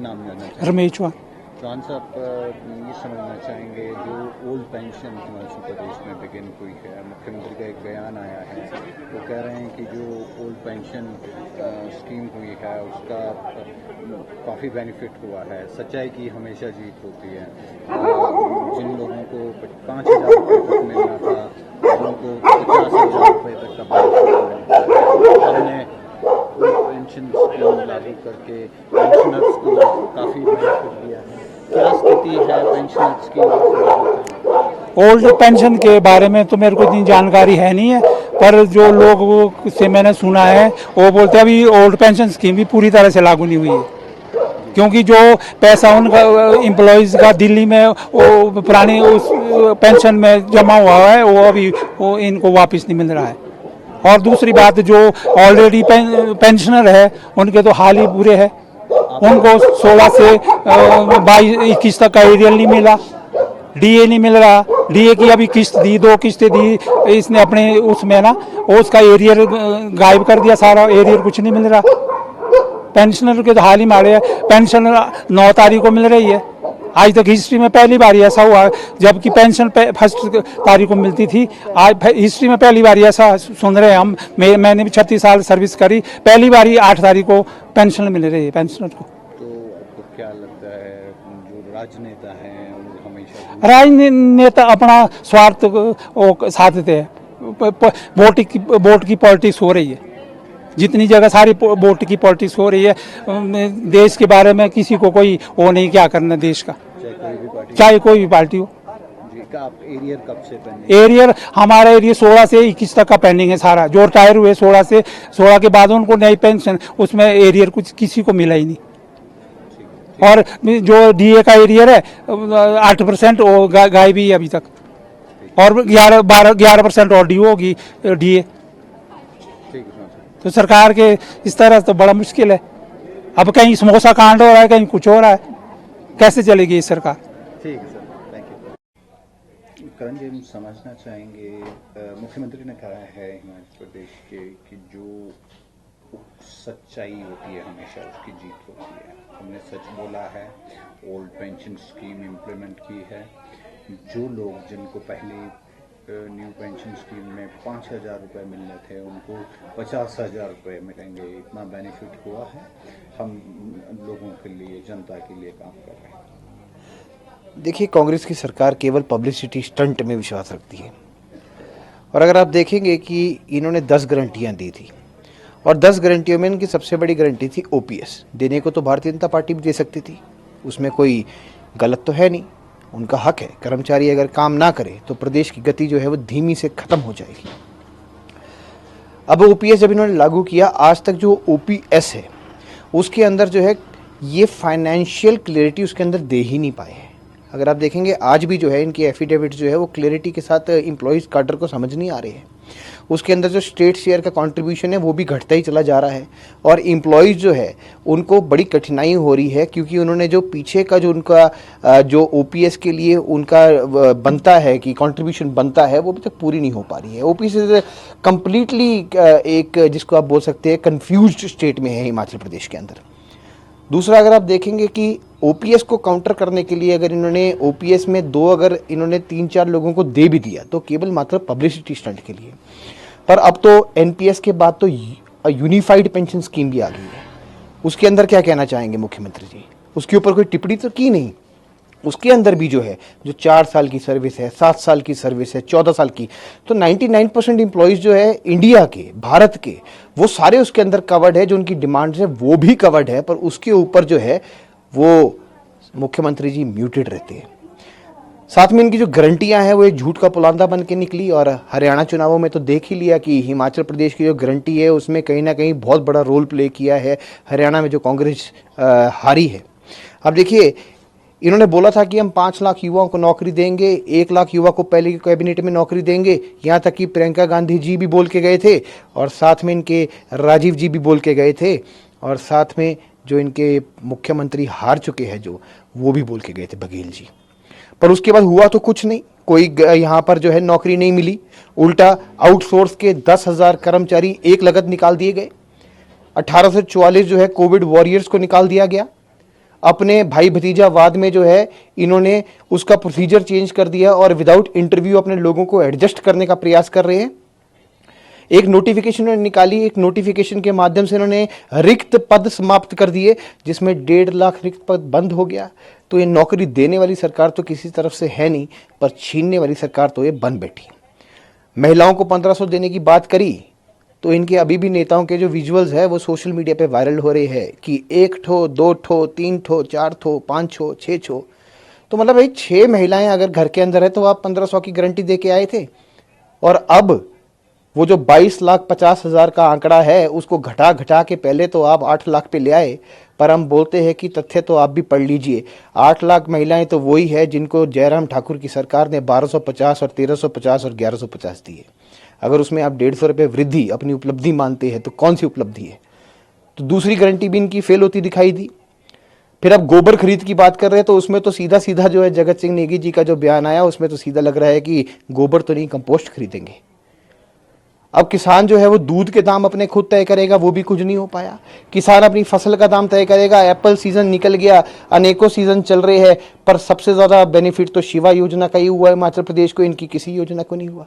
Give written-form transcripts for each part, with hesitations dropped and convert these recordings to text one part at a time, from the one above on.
नाम जानना चाहेंगे? रमेश चौहान। चौहान साहब, ये समझना चाहेंगे जो ओल्ड पेंशन हिमाचल प्रदेश में बिगिन हुई है, मुख्यमंत्री का एक बयान आया है, वो कह रहे हैं कि जो ओल्ड पेंशन स्कीम हुई है उसका काफ़ी बेनिफिट हुआ है। सच्चाई की हमेशा जीत होती है। जिन लोगों को 5,000 रुपये तक मिलना था उनको 50,000 रुपये तक का बेनिफिट मिलता है। हमने पेंशन स्कीम लागू करके पेंशनर्स को काफ़ी बेनिफिट दिया है। क्या स्थिति है पेंशन स्कीम? ओल्ड पेंशन के बारे में तो मेरे को इतनी जानकारी है नहीं है, पर जो लोग से मैंने सुना है वो बोलते हैं अभी ओल्ड पेंशन स्कीम भी पूरी तरह से लागू नहीं हुई है, क्योंकि जो पैसा उनका एम्प्लॉयज़ का दिल्ली में वो पुरानी उस पेंशन में जमा हुआ है वो अभी वो इनको वापस नहीं मिल रहा है। और दूसरी बात, जो ऑलरेडी पेंशनर है उनके तो हाल ही बुरे हैं। उनको 16 से 22-21 तक का एरियल नहीं मिला, डीए नहीं मिल रहा। डीए की अभी किस्त दी, 2 किस्तें दी इसने अपने उसमें ना, उसका एरियर गायब कर दिया, सारा एरियर कुछ नहीं मिल रहा। पेंशनर के तो हाल ही मारे हैं। पेंशन 9 तारीख को मिल रही है, आज तक हिस्ट्री में पहली बार ऐसा हुआ, जबकि पेंशन 1 तारीख को मिलती थी। आज हिस्ट्री में पहली बार ऐसा सुन रहे हैं हम। मैंने भी 36 साल सर्विस करी, पहली बार ही 8 तारीख को पेंशन मिल रही है पेंशनर को। तो आपको क्या लगता है जो राजनेता हैं वो हमेशा राजनेता अपना स्वार्थ को साधते हैं। वोट की पॉलिटिक्स हो रही है, जितनी जगह सारी वोट की पॉलिटिक्स हो रही है। देश के बारे में किसी को कोई वो नहीं क्या करना देश का, चाहे कोई भी पार्टी हो। आप एरियर कब से पेंडिंग? एरियर हमारा एरिया 16 से 21 तक का पेंडिंग है सारा। जो रिटायर हुए 16 के बाद उनको नई पेंशन, उसमें एरियर कुछ किसी को मिला ही नहीं। और जो डीए का एरियर है 8% वो गायब ही है अभी तक, और 11% और डी होगी डीए। तो सरकार के इस तरह तो बड़ा मुश्किल है। अब कहीं समोसा कांड हो रहा है, कहीं कुछ हो रहा है, कैसे चलेगी ये सरकार? ठीक है सर, थैंक यू। करण जी, हम समझना चाहेंगे, मुख्यमंत्री ने कहा है हिमाचल प्रदेश के कि जो सच्चाई होती है हमेशा उसकी जीत होती है। हमने सच बोला है, ओल्ड पेंशन स्कीम इम्प्लीमेंट की है। जो लोग जिनको पहले न्यू पेंशन स्कीम में 5,000 रुपये मिलने थे उनको 50,000 रुपये मिलेंगे। इतना बेनिफिट हुआ है। हम लोगों के लिए, जनता के लिए काम कर रहे हैं। देखिए, कांग्रेस की सरकार केवल पब्लिसिटी स्टंट में विश्वास रखती है। और अगर आप देखेंगे कि इन्होंने 10 गारंटियाँ दी थी, और 10 गारंटियों में इनकी सबसे बड़ी गारंटी थी ओपीएस देने को। तो भारतीय जनता पार्टी भी दे सकती थी, उसमें कोई गलत तो है नहीं, उनका हक है। कर्मचारी अगर काम ना करे तो प्रदेश की गति जो है वो धीमी से खत्म हो जाएगी। अब ओपीएस जब इन्होंने लागू किया, आज तक जो ओपीएस है उसके अंदर जो है ये फाइनेंशियल क्लैरिटी उसके अंदर दे ही नहीं पाए हैं। अगर आप देखेंगे आज भी जो है इनकी एफिडेविट जो है वो क्लैरिटी के साथ एम्प्लॉयज़ कार्डर को समझ नहीं आ रहे हैं। उसके अंदर जो स्टेट शेयर का कंट्रीब्यूशन है वो भी घटता ही चला जा रहा है, और एम्प्लॉयज़ जो है उनको बड़ी कठिनाई हो रही है, क्योंकि उन्होंने जो पीछे का जो उनका जो ओपीएस के लिए उनका बनता है कि कंट्रीब्यूशन बनता है वो अभी तक पूरी नहीं हो पा रही है। ओपीएस कम्प्लीटली एक जिसको आप बोल सकते हैं कन्फ्यूज्ड स्टेट में है हिमाचल प्रदेश के अंदर। दूसरा, अगर आप देखेंगे कि ओपीएस को काउंटर करने के लिए अगर इन्होंने ओपीएस में अगर इन्होंने 3-4 लोगों को दे भी दिया तो केवल मात्र पब्लिसिटी स्टंट के लिए। पर अब तो एनपीएस के बाद तो यूनिफाइड पेंशन स्कीम भी आ गई है। उसके अंदर क्या कहना चाहेंगे मुख्यमंत्री जी? उसके ऊपर कोई टिप्पणी तो की नहीं। उसके अंदर भी जो है जो 4 साल की सर्विस है, 7 साल की सर्विस है, 14 साल की, तो 99% एम्प्लॉयज़ जो है इंडिया के, भारत के, वो सारे उसके अंदर कवर्ड है। जो उनकी डिमांड्स है वो भी कवर्ड है, पर उसके ऊपर जो है वो मुख्यमंत्री जी म्यूटेड रहते हैं। साथ में इनकी जो गारंटियां हैं वो एक झूठ का पुलांदा बन के निकली। और हरियाणा चुनावों में तो देख ही लिया कि हिमाचल प्रदेश की जो गारंटी है उसमें कहीं ना कहीं बहुत बड़ा रोल प्ले किया है हरियाणा में जो कांग्रेस हारी है। अब देखिए, इन्होंने बोला था कि हम 5 लाख युवाओं को नौकरी देंगे, 1 लाख युवा को पहले कैबिनेट में नौकरी देंगे। यहाँ तक कि प्रियंका गांधी जी भी बोल के गए थे, और साथ में इनके राजीव जी भी बोल के गए थे, और साथ में जो इनके मुख्यमंत्री हार चुके हैं जो, वो भी बोल के गए थे, बघेल जी। पर उसके बाद हुआ तो कुछ नहीं, कोई यहाँ पर जो है नौकरी नहीं मिली। उल्टा आउटसोर्स के 10,000 कर्मचारी एक लगत निकाल दिए गए। 1844 जो है कोविड वॉरियर्स को निकाल दिया गया। अपने भाई भतीजावाद में जो है इन्होंने उसका प्रोसीजर चेंज कर दिया और विदाउट इंटरव्यू अपने लोगों को एडजस्ट करने का प्रयास कर रहे हैं। एक नोटिफिकेशन उन्होंने निकाली, एक नोटिफिकेशन के माध्यम से इन्होंने रिक्त पद समाप्त कर दिए, जिसमें 1.5 लाख रिक्त पद बंद हो गया। तो ये नौकरी देने वाली सरकार तो किसी तरफ से है नहीं, पर छीनने वाली सरकार तो ये बन बैठी। महिलाओं को 1500 देने की बात करी तो इनके अभी भी नेताओं के जो विजुअल्स है वो सोशल मीडिया पे वायरल हो रहे हैं कि 1 ठो 2 ठो 3 ठो 4 ठो 5 ठो 6 ठो। तो मतलब भाई 6 महिलाएं अगर घर के अंदर है तो आप 1500 की गारंटी दे के आए थे, और अब वो जो 22,50,000 का आंकड़ा है उसको घटा के पहले तो आप 8 लाख पे ले आए। पर हम बोलते हैं कि तथ्य तो आप भी पढ़ लीजिए, 8 लाख महिलाएं तो वही है जिनको जयराम ठाकुर की सरकार ने 1250 और 1350 और 1150 दिए। अगर उसमें आप 150 रुपये वृद्धि अपनी उपलब्धि मानते हैं तो कौन सी उपलब्धि है। तो दूसरी गारंटी भी इनकी फेल होती दिखाई दी। फिर अब गोबर खरीद की बात कर रहे हैं तो उसमें तो सीधा सीधा जो है जगत सिंह नेगी जी का जो बयान आया उसमें तो सीधा लग रहा है कि गोबर तो नहीं, कंपोस्ट खरीदेंगे। अब किसान जो है वो दूध के दाम अपने खुद तय करेगा, वो भी कुछ नहीं हो पाया। किसान अपनी फसल का दाम तय करेगा। एप्पल सीजन निकल गया, अनेकों सीजन चल रहे हैं, पर सबसे ज्यादा बेनिफिट तो शिवा योजना का ही हुआ है हिमाचल प्रदेश को, इनकी किसी योजना को नहीं हुआ।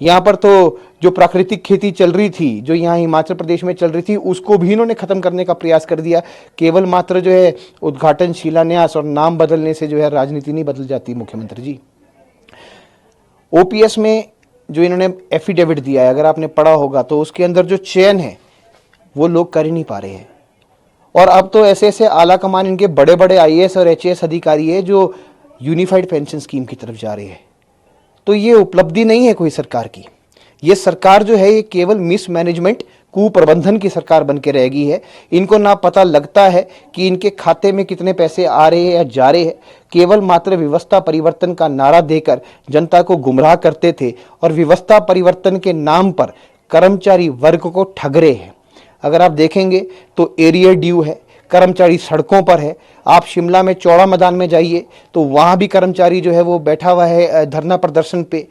यहाँ पर तो जो प्राकृतिक खेती चल रही थी, जो यहाँ हिमाचल प्रदेश में चल रही थी, उसको भी इन्होंने खत्म करने का प्रयास कर दिया। केवल मात्र जो है उद्घाटन, शिलान्यास और नाम बदलने से जो है राजनीति नहीं बदल जाती मुख्यमंत्री जी। ओपीएस में जो इन्होंने एफिडेविट दिया है, अगर आपने पढ़ा होगा तो उसके अंदर जो चयन है वो लोग कर ही नहीं पा रहे हैं। और अब तो ऐसे ऐसे आला कमान इनके बड़े बड़े आईएएस और एचएएस अधिकारी है जो यूनिफाइड पेंशन स्कीम की तरफ जा रहे हैं। तो ये उपलब्धि नहीं है कोई सरकार की। ये सरकार जो है ये केवल मिसमैनेजमेंट, कुप्रबंधन की सरकार बन के रह गई है। इनको ना पता लगता है कि इनके खाते में कितने पैसे आ रहे हैं या जा रहे हैं। केवल मात्र व्यवस्था परिवर्तन का नारा देकर जनता को गुमराह करते थे और व्यवस्था परिवर्तन के नाम पर कर्मचारी वर्ग को ठग रहे हैं। अगर आप देखेंगे तो एरियर ड्यू है, कर्मचारी सड़कों पर है। आप शिमला में चौड़ा मैदान में जाइए तो वहां भी कर्मचारी जो है वो बैठा हुआ है धरना प्रदर्शन पे।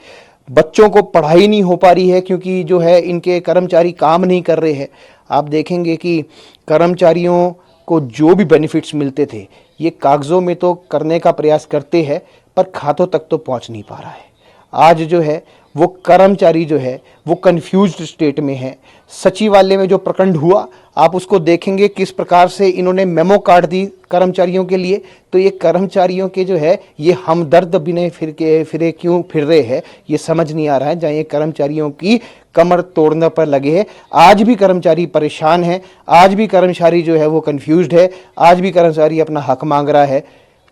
बच्चों को पढ़ाई नहीं हो पा रही है क्योंकि जो है इनके कर्मचारी काम नहीं कर रहे हैं। आप देखेंगे कि कर्मचारियों को जो भी बेनिफिट्स मिलते थे ये कागजों में तो करने का प्रयास करते हैं पर खातों तक तो पहुंच नहीं पा रहा है। आज जो है वो कर्मचारी जो है वो कंफ्यूज्ड स्टेट में है। सचिवालय में जो प्रकंड हुआ आप उसको देखेंगे किस प्रकार से इन्होंने मेमो काट दी कर्मचारियों के लिए। तो ये कर्मचारियों के जो है ये हमदर्द बिना फिरे क्यों फिर रहे हैं ये समझ नहीं आ रहा है। जहाँ ये कर्मचारियों की कमर तोड़ने पर लगे हैं। आज भी कर्मचारी परेशान है, आज भी कर्मचारी जो है वो कंफ्यूज्ड है, आज भी कर्मचारी अपना हक मांग रहा है।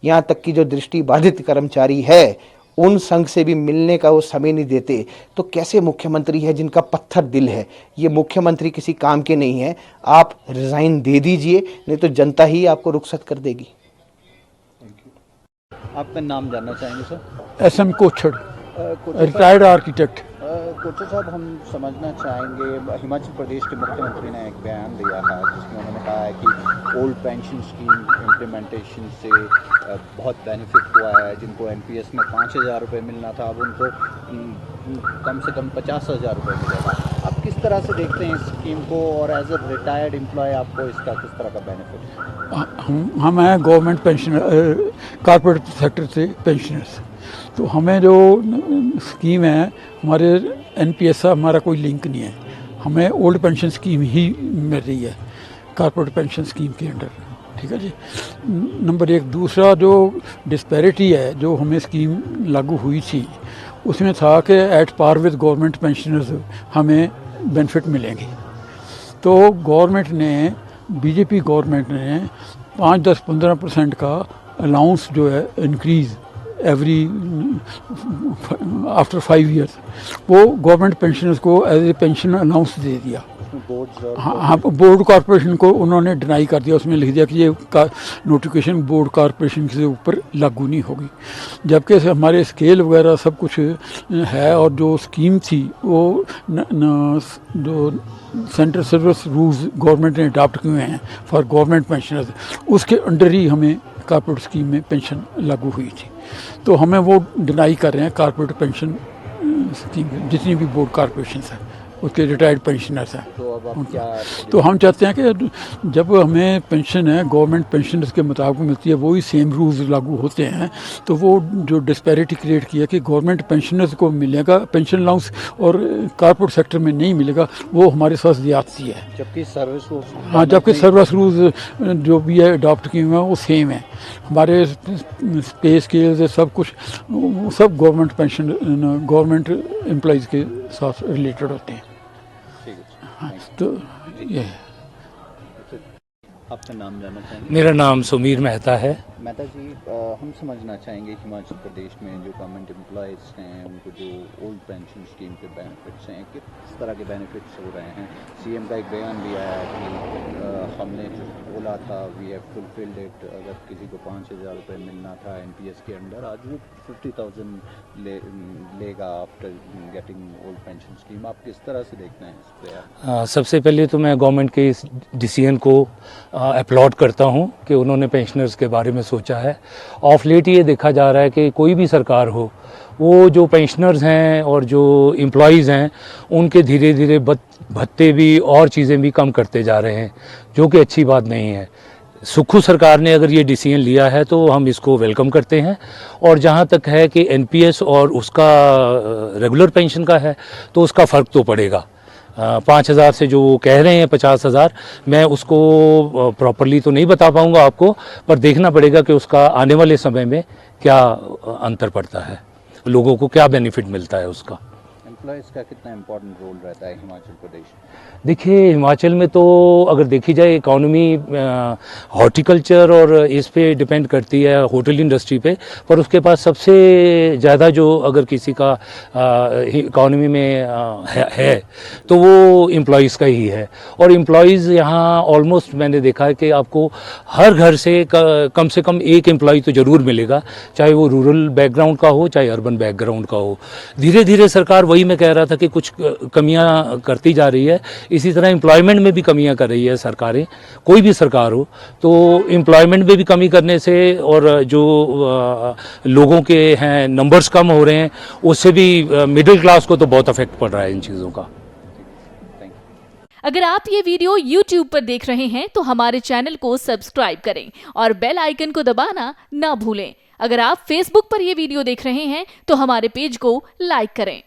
यहाँ तक कि जो दृष्टि बाधित कर्मचारी है उन संघ से भी मिलने का वो समय नहीं देते। तो कैसे मुख्यमंत्री है जिनका पत्थर दिल है। ये मुख्यमंत्री किसी काम के नहीं है। आप रिजाइन दे दीजिए, नहीं तो जनता ही आपको रुखसत कर देगी। आपका नाम जानना चाहेंगे sir? SM Kochhar, Kochar retired architect. साहब, हम समझना चाहेंगे हिमाचल प्रदेश के मुख्यमंत्री ने एक बयान दिया है जिसमें उन्होंने कहा है कि ओल्ड पेंशन स्कीम इम्प्लीमेंटेशन से बहुत बेनिफिट हुआ है। जिनको एनपीएस में 5,000 रुपये मिलना था अब उनको कम से कम 50,000 रुपये मिलेगा। आप किस तरह से देखते हैं इस स्कीम को और एज ए रिटायर्ड एम्प्लॉय आपको इसका किस तरह का बेनिफिट? हम हैं गवर्नमेंट पेंशनर, कॉर्पोरेट सेक्टर से पेंशनर्स। तो हमें जो स्कीम है हमारे एनपीएस से हमारा कोई लिंक नहीं है। हमें ओल्ड पेंशन स्कीम ही मिल रही है कॉर्पोरेट पेंशन स्कीम के अंडर। ठीक है जी, नंबर 1। दूसरा जो डिस्पैरिटी है जो हमें स्कीम लागू हुई थी उसमें था कि at par with government pensioners हमें बेनिफिट मिलेंगे। तो गवर्नमेंट ने, बीजेपी गवर्नमेंट ने 5, 10, 15% का अलाउंस जो है इंक्रीज़ एवरी आफ्टर 5 ईयर्स वो गवर्नमेंट पेंशनर्स को एज ए पेंशन अलाउंस दे दिया। हाँ, बोर्ड कॉरपोरेशन को उन्होंने डिनाई कर दिया। उसमें लिख दिया कि ये नोटिफिकेशन बोर्ड कॉरपोरेशन के ऊपर लागू नहीं होगी। जबकि हमारे स्केल वगैरह सब कुछ है और जो स्कीम थी वो जो सेंट्रल सर्विस रूल्स गवर्नमेंट ने अडॉप्ट किए हैं फॉर गवर्नमेंट पेंशनर्स, उसके अंडर ही हमें कॉर्पोरेट स्कीम में पेंशन लागू हुई थी। तो हमें वो डिनाई कर रहे हैं कॉर्पोरेट पेंशन स्कीम जितनी भी बोर्ड कॉरपोरेशन है उसके रिटायर्ड पेंशनर्स हैं। तो अब आप क्या तो हम चाहते हैं कि जब हमें पेंशन है गवर्नमेंट पेंशनर्स के मुताबिक मिलती है, वही सेम रूल्स लागू होते हैं, तो वो जो डिस्पैरिटी क्रिएट किया कि गवर्नमेंट पेंशनर्स को मिलेगा पेंशन अलाउंस और कॉर्पोरेट सेक्टर में नहीं मिलेगा, वो हमारे साथ ज़्यादती है। जबकि सर्विस रूल्स हाँ, जबकि सर्विस रूल्स जो भी है अडॉप्ट किए हुए हैं वो सेम है। हमारे पे स्केल्स सब कुछ वो सब गवर्नमेंट एम्प्लॉइज़ के साथ रिलेटेड होते हैं। ठीक है। हाँ, तो ये है। आपका नाम जानना चाहेंगे? मेरा नाम सुमीर मेहता है। मेहता जी, हम समझना चाहेंगे हिमाचल प्रदेश में जो गवर्नमेंट एम्प्लॉयज़ हैं उनको जो ओल्ड पेंशन स्कीम के बेनिफिट्स हैं, किस तरह के बेनिफिट्स हो रहे हैं। सीएम का एक बयान भी आया कि हमने जो बोला था वी हैव फुलफिल्ड इट, अगर किसी को 5,000 रुपये मिलना था एनपीएस के अंडर, आज वो 50,000 लेगा after getting old pension scheme. आप किस तरह से देखते हैं इस पर? सबसे पहले तो मैं गवर्नमेंट के इस डिसीजन को अपलॉड करता हूं कि उन्होंने पेंशनर्स के बारे में सोचा है। ऑफ लेट ये देखा जा रहा है कि कोई भी सरकार हो, वो जो पेंशनर्स हैं और जो एम्प्लॉयज़ हैं उनके धीरे धीरे भत्ते भी और चीज़ें भी कम करते जा रहे हैं, जो कि अच्छी बात नहीं है। सुक्खू सरकार ने अगर ये डिसीजन लिया है तो हम इसको वेलकम करते हैं। और जहाँ तक है कि एनपीएस और उसका रेगुलर पेंशन का है तो उसका फ़र्क तो पड़ेगा। 5,000 से जो वो कह रहे हैं 50,000, मैं उसको प्रॉपरली तो नहीं बता पाऊंगा आपको, पर देखना पड़ेगा कि उसका आने वाले समय में क्या अंतर पड़ता है, लोगों को क्या बेनिफिट मिलता है उसका। एम्प्लॉयज़ का कितना इम्पोर्टेंट रोल रहता है हिमाचल प्रदेश में? देखिए, हिमाचल में तो अगर देखी जाए इकोनॉमी हॉर्टिकल्चर और इस पे डिपेंड करती है, होटल इंडस्ट्री पे, पर उसके पास सबसे ज़्यादा जो अगर किसी का इकोनॉमी में है तो वो एम्प्लॉयज़ का ही है। और एम्प्लॉयज़ यहाँ ऑलमोस्ट मैंने देखा है कि आपको हर घर से कम एक एम्प्लॉय तो ज़रूर मिलेगा, चाहे वो रूरल बैकग्राउंड का हो चाहे अर्बन बैकग्राउंड का हो। धीरे धीरे सरकार, वही मैं कह रहा था कि कुछ कमियाँ करती जा रही है, इसी तरह एम्प्लॉयमेंट में भी कमियां कर रही है सरकारें, कोई भी सरकार हो। तो एम्प्लॉयमेंट में भी कमी करने से और जो लोगों के हैं नंबर्स कम हो रहे हैं, उससे भी मिडिल क्लास को तो बहुत अफेक्ट पड़ रहा है इन चीज़ों का। अगर आप ये वीडियो YouTube पर देख रहे हैं तो हमारे चैनल को सब्सक्राइब करें और बेल आइकन को दबाना ना भूलें। अगर आप Facebook पर ये वीडियो देख रहे हैं तो हमारे पेज को लाइक करें।